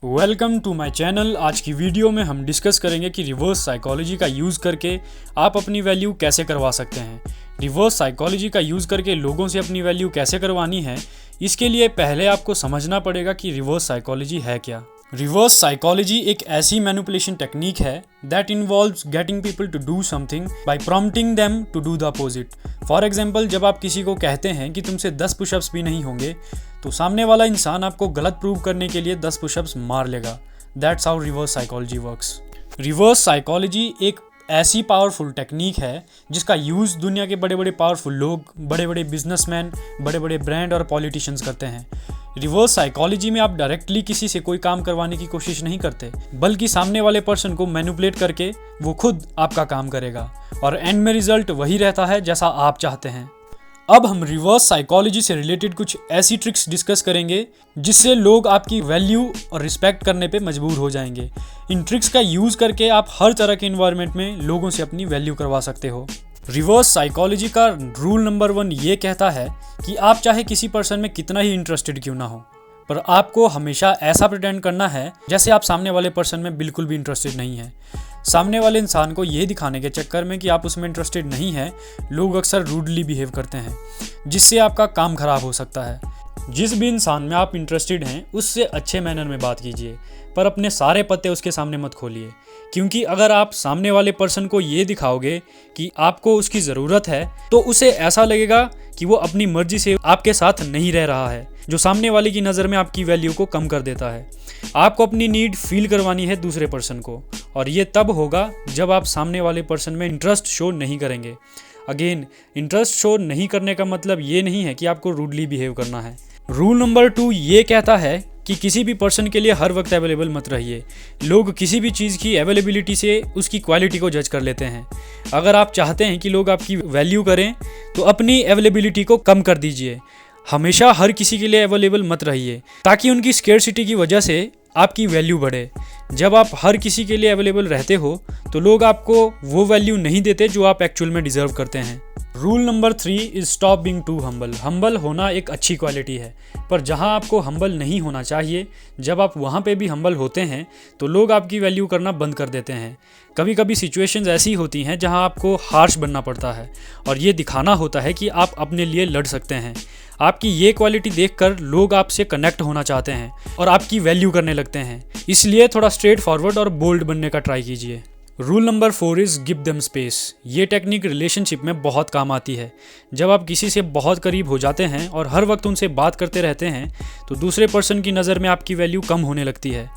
Welcome to my channel. आज की video में हम डिस्कस करेंगे कि रिवर्स साइकोलॉजी का यूज़ करके आप अपनी वैल्यू कैसे करवा सकते हैं। रिवर्स साइकोलॉजी का यूज़ करके लोगों से अपनी वैल्यू कैसे करवानी है, इसके लिए पहले आपको समझना पड़ेगा कि रिवर्स साइकोलॉजी है क्या। रिवर्स साइकोलॉजी एक ऐसी मैनिपुलेशन टेक्निक है that involves getting people to do something by prompting them to do the opposite. For example, जब आप किसी को कहते हैं कि तुमसे 10 पुशअप्स भी नहीं होंगे, तो सामने वाला इंसान आपको गलत प्रूव करने के लिए 10 पुशअप्स मार लेगा। That's how reverse psychology works. Reverse psychology एक ऐसी पावरफुल टेक्निक है जिसका यूज़ दुनिया के बड़े बड़े पावरफुल लोग, बड़े बड़े बिजनेसमैन, बड़े बड़े ब्रांड और पॉलिटिशियंस करते हैं। रिवर्स साइकोलॉजी में आप डायरेक्टली किसी से कोई काम करवाने की कोशिश नहीं करते, बल्कि सामने वाले पर्सन को मैनिपुलेट करके वो खुद आपका काम करेगा और एंड में रिजल्ट वही रहता है जैसा आप चाहते हैं। अब हम रिवर्स साइकोलॉजी से रिलेटेड कुछ ऐसी ट्रिक्स डिस्कस करेंगे जिससे लोग आपकी वैल्यू और रिस्पेक्ट करने पे मजबूर हो जाएंगे। इन ट्रिक्स का यूज़ करके आप हर तरह के इन्वायरमेंट में लोगों से अपनी वैल्यू करवा सकते हो। रिवर्स साइकोलॉजी का रूल नंबर 1 ये कहता है कि आप चाहे किसी पर्सन में कितना ही इंटरेस्टेड क्यों ना हो, पर आपको हमेशा ऐसा प्रिटेंड करना है जैसे आप सामने वाले पर्सन में बिल्कुल भी इंटरेस्टेड नहीं है। सामने वाले इंसान को ये दिखाने के चक्कर में कि आप उसमें इंटरेस्टेड नहीं है, लोग अक्सर रूडली बिहेव करते हैं, जिससे आपका काम खराब हो सकता है। जिस भी इंसान में आप इंटरेस्टेड हैं उससे अच्छे मैनर में बात कीजिए, पर अपने सारे पत्ते उसके सामने मत खोलिए, क्योंकि अगर आप सामने वाले पर्सन को ये दिखाओगे कि आपको उसकी ज़रूरत है, तो उसे ऐसा लगेगा कि वो अपनी मर्जी से आपके साथ नहीं रह रहा है, जो सामने वाले की नज़र में आपकी वैल्यू को कम कर देता है। आपको अपनी नीड फील करवानी है दूसरे पर्सन को, और ये तब होगा जब आप सामने वाले पर्सन में इंटरेस्ट शो नहीं करेंगे। अगेन, इंटरेस्ट शो नहीं करने का मतलब ये नहीं है कि आपको रूडली बिहेव करना है। रूल नंबर 2 ये कहता है कि किसी भी पर्सन के लिए हर वक्त अवेलेबल मत रहिए। लोग किसी भी चीज़ की अवेलेबिलिटी से उसकी क्वालिटी को जज कर लेते हैं। अगर आप चाहते हैं कि लोग आपकी वैल्यू करें, तो अपनी अवेलेबिलिटी को कम कर दीजिए। हमेशा हर किसी के लिए अवेलेबल मत रहिए, ताकि उनकी स्केर्सिटी की वजह से आपकी वैल्यू बढ़े। जब आप हर किसी के लिए अवेलेबल रहते हो, तो लोग आपको वो वैल्यू नहीं देते जो आप एक्चुअल में डिजर्व करते हैं। Rule number 3 is stop being too humble. Humble होना एक अच्छी क्वालिटी है, पर जहां आपको हम्बल नहीं होना चाहिए, जब आप वहां पे भी हम्बल होते हैं, तो लोग आपकी वैल्यू करना बंद कर देते हैं। कभी कभी सिचुएशंस ऐसी होती हैं जहां आपको हार्श बनना पड़ता है और ये दिखाना होता है कि आप अपने लिए लड़ सकते हैं। आपकी ये क्वालिटी देखकर लोग आपसे कनेक्ट होना चाहते हैं और आपकी वैल्यू करने लगते हैं। इसलिए थोड़ा स्ट्रेट फॉरवर्ड और बोल्ड बनने का ट्राई कीजिए। Rule number 4 is give them space. ये टेक्निक रिलेशनशिप में बहुत काम आती है। जब आप किसी से बहुत करीब हो जाते हैं और हर वक्त उनसे बात करते रहते हैं, तो दूसरे पर्सन की नज़र में आपकी वैल्यू कम होने लगती है।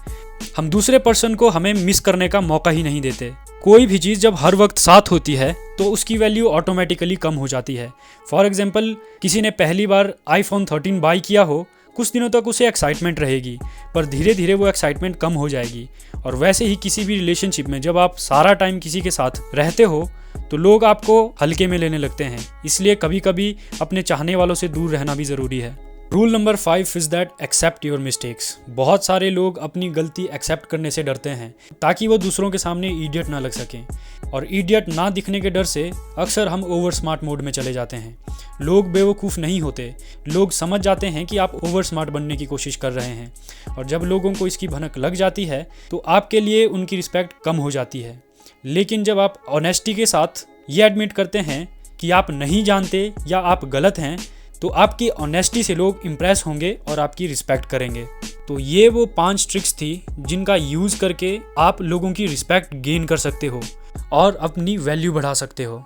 हम दूसरे पर्सन को हमें मिस करने का मौका ही नहीं देते। कोई भी चीज़ जब हर वक्त साथ होती है, तो उसकी वैल्यू ऑटोमेटिकली कम हो जाती है। फॉर एग्जाम्पल, किसी ने पहली बार iPhone 13 बाई किया हो, कुछ दिनों तक उसे एक्साइटमेंट रहेगी, पर धीरे धीरे वो एक्साइटमेंट कम हो जाएगी। और वैसे ही किसी भी रिलेशनशिप में जब आप सारा टाइम किसी के साथ रहते हो, तो लोग आपको हल्के में लेने लगते हैं। इसलिए कभी कभी अपने चाहने वालों से दूर रहना भी ज़रूरी है। Rule number 5 is that accept your mistakes. बहुत सारे लोग अपनी गलती एक्सेप्ट करने से डरते हैं, ताकि वो दूसरों के सामने इडियट ना लग सकें, और इडियट ना दिखने के डर से अक्सर हम ओवर स्मार्ट मोड में चले जाते हैं। लोग बेवकूफ़ नहीं होते, लोग समझ जाते हैं कि आप ओवर स्मार्ट बनने की कोशिश कर रहे हैं, और जब लोगों को इसकी भनक लग जाती है, तो आपके लिए उनकी रिस्पेक्ट कम हो जाती है। लेकिन जब आप ऑनेस्टी के साथ ये एडमिट करते हैं कि आप नहीं जानते या आप गलत हैं, तो आपकी ऑनेस्टी से लोग इम्प्रेस होंगे और आपकी रिस्पेक्ट करेंगे। तो ये वो 5 ट्रिक्स थी जिनका यूज़ करके आप लोगों की रिस्पेक्ट गेन कर सकते हो और अपनी वैल्यू बढ़ा सकते हो।